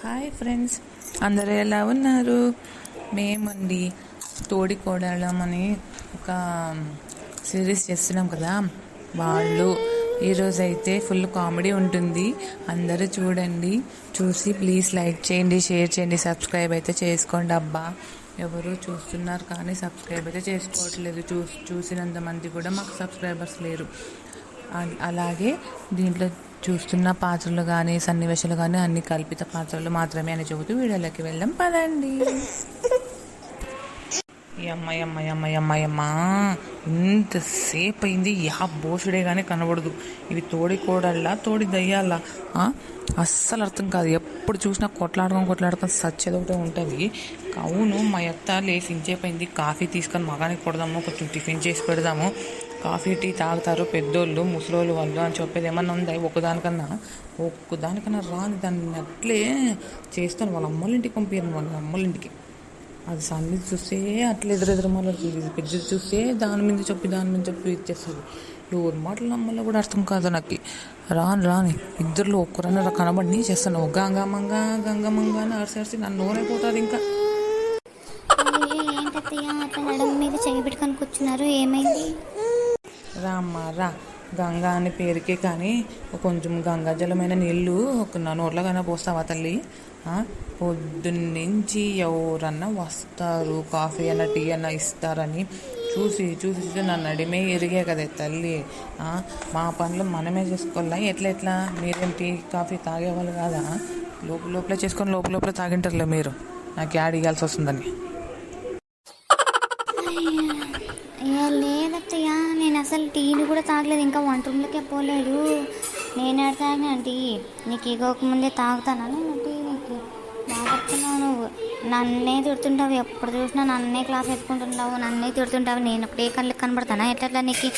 Hi friends, అందరూ ఎలా ఉన్నారు? మేమండి తోడికోడళ్ళమని ఒక సిరీస్ చేస్తున్నాం కదా. వాళ్ళు ఈరోజైతే ఫుల్ కామెడీ ఉంటుంది. అందరూ చూడండి, చూసి ప్లీజ్ లైక్ చేయండి, షేర్ చేయండి, సబ్స్క్రైబ్ అయితే చేసుకోండి. అబ్బా, ఎవరు చూస్తున్నారు కానీ సబ్స్క్రైబ్ అయితే చేసుకోవట్లేదు. చూసినంత మంది కూడా మాకు సబ్స్క్రైబర్స్ లేరు. అలాగే దీంట్లో చూస్తున్న పాత్రలు కానీ సన్నివేశాలు కానీ అన్ని కల్పిత పాత్రలు మాత్రమే అని చెబుతూ వీడియోలోకి వెళ్ళాం పదండి. అమ్మాయమ్మ ఇంతసేపు అయింది, బోసుడే కానీ కనబడదు. ఇవి తోడి కోడల్లా తోడి దయ్యాలా అస్సలు అర్థం కాదు. ఎప్పుడు చూసినా కొట్లాడుకొని సచ్చేది ఒకటే ఉంటుంది. అవును, మా అత్త లేసి ఇంచేపోయింది, కాఫీ తీసుకొని మగానికి కొడదాము, కొంచెం టిఫిన్ చేసి పెడదాము, కాఫీ టీ తాగుతారు పెద్దోళ్ళు ముసలోళ్ళు వాళ్ళు అని చెప్పేది ఏమన్నా ఉంది. ఒక్కదానికన్నా రాని దాన్ని అట్లే చేస్తాను. వాళ్ళ అమ్మల ఇంటికి పంపించాను, వాళ్ళ అమ్మల ఇంటికి. అది సన్ని చూస్తే అట్లా ఎదురెదురు మాట్లాడుతుంది, పెద్ద చూస్తే దాని మీద చెప్పి ఇచ్చేస్తుంది. ఎవరి మాటలు నమ్మలో కూడా అర్థం కాదు నాకు. రాని ఇద్దరులో ఒక్కరన్నా కనబడి చేస్తాను గంగమ్మంగ అని అరిసి నన్ను నోరైపోతుంది. ఇంకా మీద చెయ్యి పెట్టుకొని కూర్చున్నారు, ఏమైంది? రా గంగా అనే పేరుకే కానీ కొంచెం గంగా జలమైన నీళ్ళు ఒక నోట్లోకైనా పోస్తావా తల్లి? పొద్దున్నుంచి ఎవరన్నా వస్తారు, కాఫీ అన్న టీ అన్న ఇస్తారని చూసి నన్ను అడిమే ఎరిగే కదా తల్లి. మా పనులు మనమే చేసుకోవాలా? ఎట్లా మీరేం టీ కాఫీ తాగేవాళ్ళు కాదా? లోపల చేసుకొని లోపల తాగింటారులే మీరు, నాకు యాడ్ ఇవ్వాల్సి వస్తుందని. లేదత్తయ్య, నేను అసలు టీని కూడా తాగలేదు, ఇంకా వంట రూమ్లోకే పోలేదు. నేను ఎడ తాగినా టీ? నీకు ఇగోకముందే తాగుతానా నేను టీ? నీకు బాగుతున్నావు, నువ్వు నన్నే తిడుతుంటావు, ఎప్పుడు చూసినా నన్నే క్లాస్ ఎత్తుకుంటుంటావు, నన్నే తిడుతుంటావు. నేను ఒకటే కళ్ళకి కనబడతానా ఎట్లా నీకు?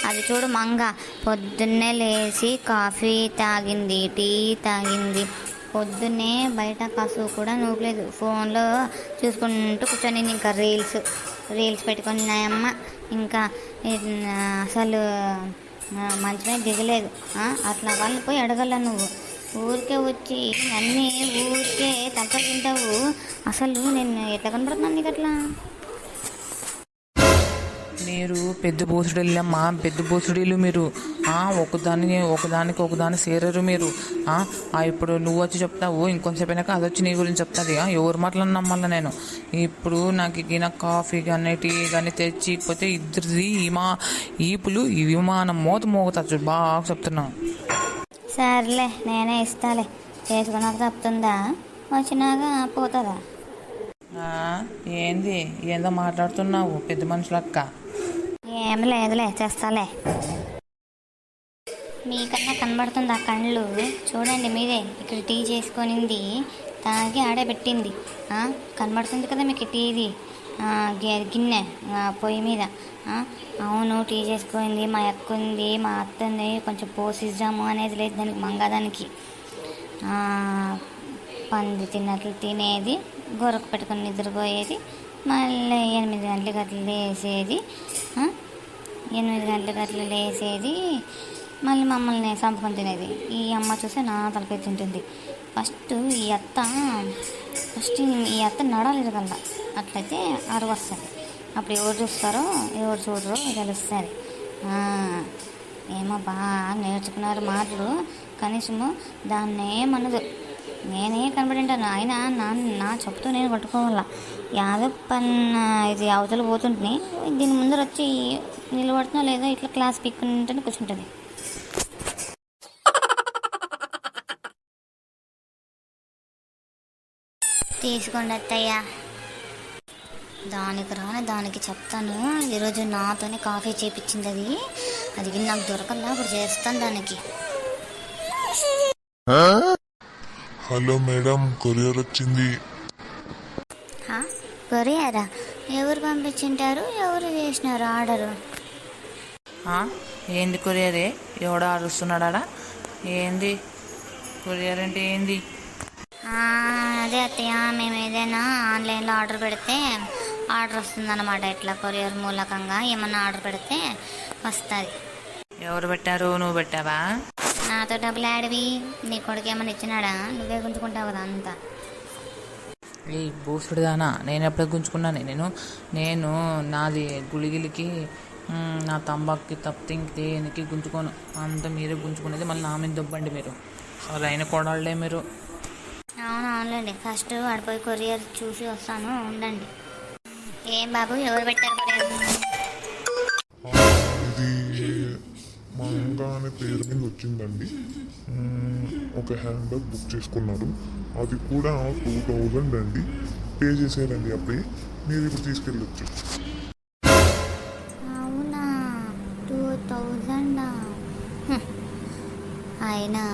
అది చూడు మంగ, పొద్దున్నే లేచి కాఫీ తాగింది, టీ తాగింది, పొద్దున్నే బయట కాసు కూడా నూపలేదు, ఫోన్లో చూసుకుంటూ కూర్చొని ఇంకా రీల్స్ పెట్టుకొని నాయమ్మ. ఇంకా అసలు మంచమే దిగలేదు. అట్లా వాళ్ళు పోయి అడగల, నువ్వు ఊరికే వచ్చి అన్నీ ఊరికే తప్ప తింటావు. అసలు నేను ఎట్లా కనబడుతున్నాను నీకు అట్లా? మీరు పెద్ద బోసుడీలమ్మా, పెద్ద బోసుడీలు మీరు. ఒకదాని సేరరు మీరు. ఇప్పుడు నువ్వు వచ్చి చెప్తావు, ఇంకొంచెంసేపు అయినాక అది వచ్చి నీ గురించి చెప్తుంది. ఎవరు మాటలను నమ్మాల నేను? ఇప్పుడు నాకు కాఫీ కానీ టీ కానీ తెచ్చిపోతే ఇద్దరిది ఈపులు విమానం మోగుతా. బాగా చెప్తున్నావు. సర్లే, నేనే ఇస్తాలే, చేసుకున్నాక తప్పుతుందా, వచ్చినాక పోతుందా? ఏందో మాట్లాడుతున్నావు పెద్ద మనుషులక్క? ఏం లేదులే, చేస్తాలే. మీకన్నా కనబడుతుంది ఆ కళ్ళు, చూడండి మీరే. ఇక్కడ టీ చేసుకొనింది తాగి ఆడే పెట్టింది, కనబడుతుంది కదా మీకు టీది గిన్నె పొయ్యి మీద. అవును, టీ చేసుకుంది, మా అక్క ఉంది, మా అత్త ఉంది, కొంచెం పోసిద్దాము అనేది లేదు దానికి, మంగదానికి. పంది తిన్నట్లు తినేది, గొరకు పెట్టుకొని నిద్రపోయేది, మళ్ళీ 8 గంటలకు అట్లా లేసేది, 8 గంటలకు అట్లా లేసేది, మళ్ళీ మమ్మల్ని చంపుకొని తినేది. ఈ అమ్మ చూస్తే నా తలపై తింటుంది. ఫస్ట్ ఈ అత్త నడాలి ఇరగల, అట్లయితే అరువు వస్తుంది. అప్పుడు ఎవరు చూస్తారో ఎవరు చూడరో తెలుస్తుంది. ఏమో బాగా నేర్చుకున్నారు మాటలు, కనీసము దాన్ని ఏమన్నదు. నేనే కనబడింటాను, అయినా నా చెప్తూ నేను పట్టుకోవాలా. యాదో ఇది అవతల పోతుంటే దీని ముందర వచ్చి నిలబడుతున్నా లేదా ఇట్లా క్లాస్ పీక్కుంటూనే కూర్చుంటుంది. తీసుకోండి అత్తయ్య. దానికి చెప్తాను. ఈరోజు నాతోనే కాఫీ చేపించింది, అది నాకు దొరకల్లా, అప్పుడు చేస్తాను దానికి. హలో మేడం, కొరియర్ వచ్చింది. కొరియరా? ఎవరు పంపించింటారు? ఎవరు చేసినారు ఆర్డరు? ఏంది కొరియరే? ఎవడో అరుస్తున్నాడా? ఏంది కొరియర్ అంటే ఏంది? అదే అత్తయ్య, మేము ఏదైనా ఆన్లైన్లో ఆర్డర్ పెడితే ఆర్డర్ వస్తుందన్నమాట. ఇట్లా కొరియర్ మూలకంగా ఏమన్నా ఆర్డర్ పెడితే వస్తుంది. ఎవరు పెట్టారు? నువ్వు పెట్టావా? నాతో డబ్బులు ఆడివి నీ కొడుకు ఏమైనా ఇచ్చినాడా? నువ్వే గుంజుకుంటావు కదా అంతా. ఈ బూసుడుదానా, నేను ఎప్పుడు గుంజుకున్నాను? నేను నాది గుళిగిలికి నా తంబాకుకి తప్పితే ఇంక దేనికి గుంజుకోను. అంతా మీరే గుంజుకునేది, మళ్ళీ నా మీద దొబ్బండి మీరు. సరైన కొడాళ్ళే మీరు. అవునులేండి, ఫస్ట్ వాడిపోయి కొరియర్ చూసి వస్తాను, ఉండండి. ఏం బాబు, ఎవరు పెట్టారు కొరియర్? ఇది మంగా అనే పేరు మీద వచ్చిందండి. ఒక హ్యాండ్ బ్యాగ్ బుక్ చేసుకున్నారు, అది కూడా 2000 అండి. పే చేసేయాలండి అప్పుడే. మీరు ఇప్పుడు తీసుకెళ్ళొచ్చు. అవునా, 2000? అయినా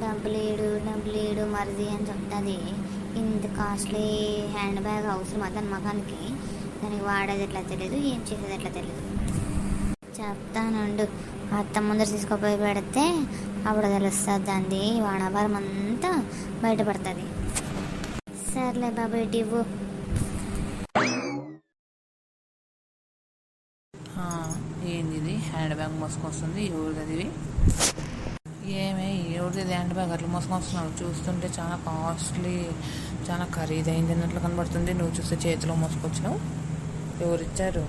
డబ్బులేడు మరిది అని చెప్తుంది. ఇంత కాస్ట్లీ హ్యాండ్ బ్యాగ్ అవసరం అతని మగానికి? దానికి వాడేది ఎట్లా తెలియదు, ఏం చేసేది ఎట్లా తెలియదు. చెప్తానండు, అత్త ముందర తీసుకుపోయి పెడితే అప్పుడు తెలుస్తుంది దాన్ని వాడబారం అంతా బయటపడుతుంది. సర్లే బాబు, ఇవ్వు. ఏంది ఇది? హ్యాండ్ బ్యాగ్ మోసుకొస్తుంది. ఎవరిది? ఎవరిది హ్యాండ్ బ్యాగ్ అట్లా మోసుకొస్తున్నావు? చూస్తుంటే చాలా కాస్ట్లీ, చాలా ఖరీదైంది అన్నట్లు కనబడుతుంది. నువ్వు చూస్తే చేతిలో మోసుకొచ్చినావు. ఎవరిచ్చారు?